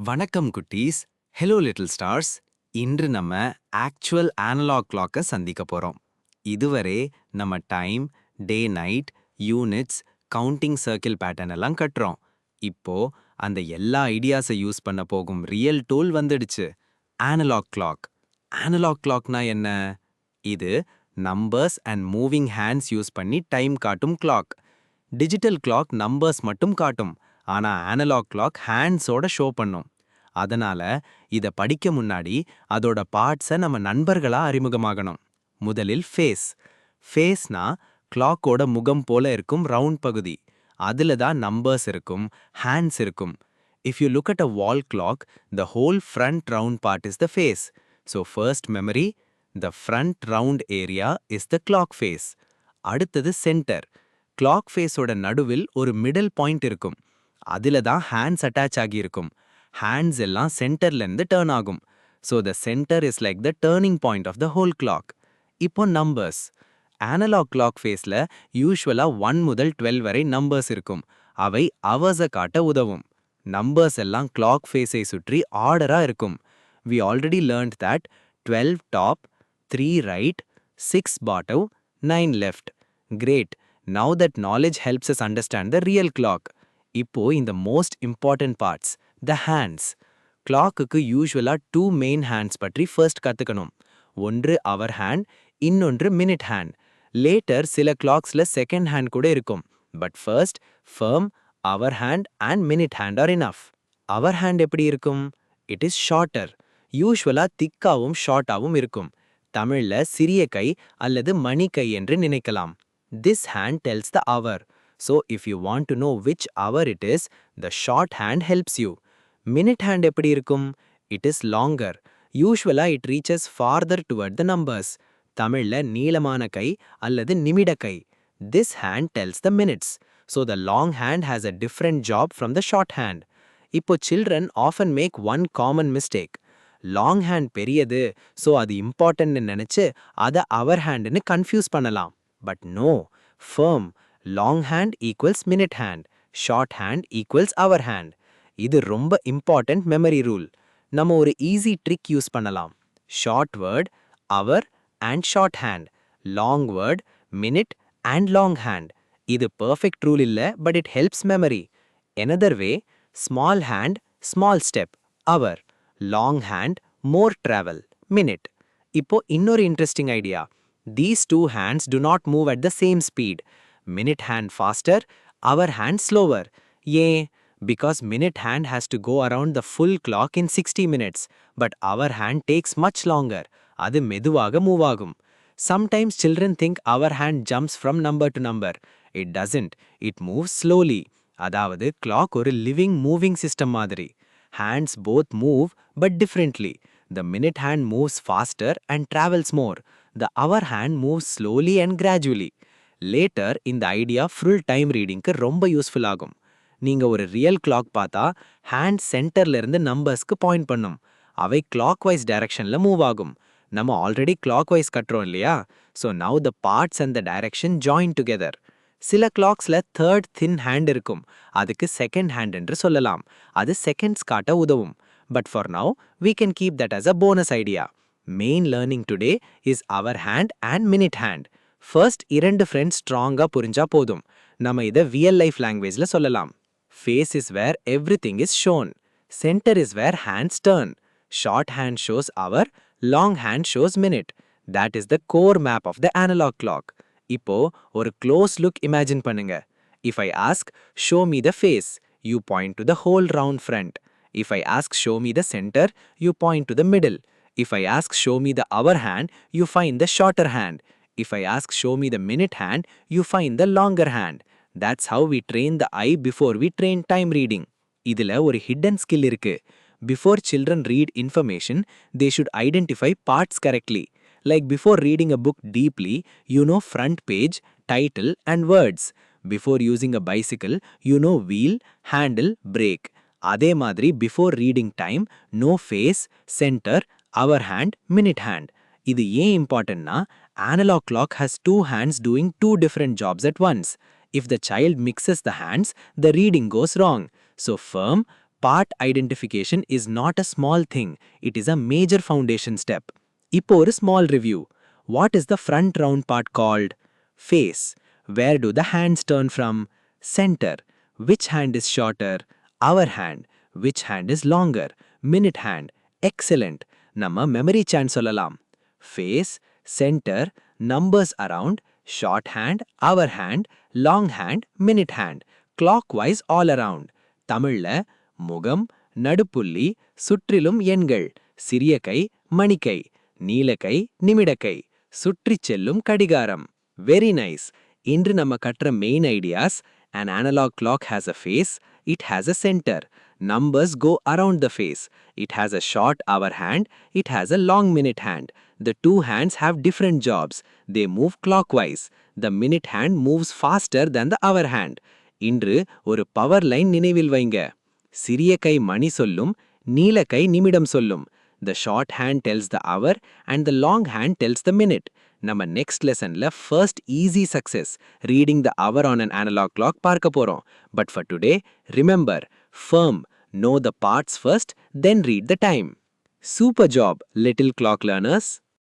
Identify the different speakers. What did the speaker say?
Speaker 1: வணக்கம் குட்டீஸ். Hello little stars. இன்று நம்ம ஆக்சுவல் அனலாக் கிளாக்கை சந்திக்க போறோம். இதுவரை நம்ம time, day night, units, counting circle pattern எல்லாம் கட்டுறோம். இப்போ அந்த எல்லா ஐடியாஸை யூஸ் பண்ண போகும் ரியல் டூல் வந்துடுச்சு, அனலாக் கிளாக். அனலாக் கிளாக்னா என்ன? இது numbers and moving hands use பண்ணி டைம் காட்டும் கிளாக். டிஜிட்டல் கிளாக் நம்பர்ஸ் மட்டும் காட்டும், ஆனா அனலாக் கிளாக் ஹேண்ட்ஸோட ஷோ பண்ணும். அதனால இத படிக்க முன்னாடி அதோட பார்ட்ஸை நம்ம நண்பர்களா அறிமுகமாகணும். முதலில் ஃபேஸ். ஃபேஸ்னா கிளாக்கோட முகம் போல இருக்கும் ரவுண்ட் பகுதி. அதுல தான் நம்பர்ஸ் இருக்கும், ஹேண்ட்ஸ் இருக்கும். If you look at a wall clock, the whole front round part is the face. So first memory, the front round area is the clock face. அடுத்தது சென்டர். கிளாக் ஃபேஸோட நடுவில் ஒரு middle point இருக்கும். அதுல தான் hands attach ஆகியிருக்கும். Hands எல்லாம் சென்டர்ல இருந்து டர்ன் ஆகும். So the centre is like the turning point of the whole clock. இப்போ நம்பர்ஸ். அனலாக் கிளாக் ஃபேஸ்ல யூஸ்வலா 1 முதல் 12 வரை நம்பர்ஸ் இருக்கும். அவை அவர்ஸை காட்ட உதவும். நம்பர்ஸ் எல்லாம் கிளாக் ஃபேஸை சுற்றி ஆர்டரா இருக்கும். We already learnt that 12 top, 3 right, 6 bottom, 9 left. Great. Now that knowledge helps us understand the real clock. இப்போ இந்த most important parts, the hands. கிளாக்குக்கு யூஸ்வலா 2 மெயின் ஹேண்ட்ஸ் பற்றி ஃபர்ஸ்ட் கத்துக்கணும். ஒன்று அவர் ஹேண்ட், இன்னொன்று மினிட் ஹேண்ட். லேட்டர் சில கிளாக்ஸ்ல செகண்ட் ஹேண்ட் கூட இருக்கும். But first firm, hour hand and minute hand are enough. Hour hand எப்படி இருக்கும்? It is shorter. யூஸ்வலா திக்காவும் ஷார்ட்டாவும் இருக்கும். தமிழ்ல சிறிய கை அல்லது மணி கை என்று நினைக்கலாம். This hand tells the hour. So if you want to know which hour it is, the short hand helps you. Minute hand எப்படி இருக்கும்? It is longer. Usually it reaches farther toward the numbers. தமிழ்ல நீளமான கை அல்லது நிமிட கை. This hand tells the minutes. So the long hand has a different job from the short hand. இப்போ children often make one common mistake. Long hand பெரியது, so அது இம்பார்ட்டன்ட்னு நினைச்சு அதை அவர் ஹேண்ட்னு confuse பண்ணலாம். But no, firm. Long hand equals minute hand. Short hand equals hour hand. இது ரொம்ப important memory rule. நம்ம ஒரு easy trick யூஸ் பண்ணலாம். Short word, hour and short hand. Long word, minute and long hand. இது perfect rule இல்ல, but it helps memory. Another way, small hand, small step, hour. Long hand, more travel, minute. இப்போ இன்னொரு interesting idea. These two hands do not move at the same speed. Minute hand faster, hour hand slower. Yeah, because minute hand has to go around the full clock in 60 minutes, but hour hand takes much longer. அது மெதுவாக move ஆகும். Sometimes children think hour hand jumps from number to number. It doesn't. It moves slowly. அதாவது clock ஒரு living moving system மாதிரி. Hands both move but differently. The minute hand moves faster and travels more. The hour hand moves slowly and gradually. Later இந்த idea full time ரீடிங்க்கு ரொம்ப useful ஆகும். நீங்க ஒரு real clock பார்த்தா hand சென்டர்ல இருந்து நம்பர்ஸ்க்கு point பண்ணும். அவை கிளாக் வைஸ் டைரக்ஷன்ல மூவ் ஆகும். நம்ம ஆல்ரெடி கிளாக் வைஸ் கட்டுறோம் இல்லையா? So now the parts and the direction join together. சில கிளாக்ஸ்ல தேர்ட் தின் ஹேண்ட் இருக்கும். அதுக்கு செகண்ட் ஹேண்ட் என்று சொல்லலாம். அது செகண்ட்ஸ் காட்ட உதவும். But for now we can keep that as a bonus idea. Main learning today is hour hand and minute hand. First 2 friends ஸ்ட்ராங்கா புரிஞ்சா போதும். நம்ம இதை ரியல் லைஃப் லாங்குவேஜ்ல சொல்லலாம். Face is where everything is shown. Centre is where hands turn. Short hand shows hour, long hand shows minute. That is the core map of the analogue clock. இப்போ ஒரு close look இமேஜின் பண்ணுங்க. If I ask show me the face, you point to the whole round front. If I ask show me the centre, you point to the middle. If I ask show me the hour hand, you find the shorter hand. If I ask show me the minute hand, you find the longer hand. That's how we train the eye before we train time reading. இதுல ஒரு hidden skill இருக்கு. Before children read information, they should identify parts correctly. Like before reading a book deeply, you know front page, title and words. Before using a bicycle, you know wheel, handle, brake. அதே மாதிரி before reading time, know face, center, hour hand, minute hand. இது ஏன் இம்பார்ட்டன்ட்னா, analog clock has 2 hands doing 2 different jobs at once. If the child mixes the hands, the reading goes wrong. So firm, Part identification is not a small thing, it is a major foundation step. இப்போ ஒரு small review. What is the front round part called? Face. Where do the hands turn from? Center. Which hand is shorter? Our hand. Which hand is longer? Minute hand. Excellent. நம்ம memory chan சொல்லலாம். Face, center, numbers around, short hand, hour hand, long hand, minute hand, clockwise all around. தமிழ்ல முகம், நடுப்புள்ளி, சுற்றிலும் எண்கள், சிறிய கை, மணிக்கை, நீலக்கை, நிமிடக்கை, சுற்றிச் செல்லும் கடிகாரம். Very nice. இன்று நம்ம கற்ற main ideas. An analog clock has a face, it has a center. Numbers go around the face. It has a short hour hand, it has a long minute hand. The two hands have different jobs. They move clockwise. The minute hand moves faster than the hour hand. இன்று ஒரு power line நினைவில் வைங்க. சிறிய கை மணி சொல்லும், நீல கை நிமிடம் சொல்லும். The short hand tells the hour and the long hand tells the minute. நம்ம next lessonல first easy success, reading the hour on an analog clock பார்க்க போறோம். But for today, remember, firm, know the parts first, then read the time. Super job, little clock learners.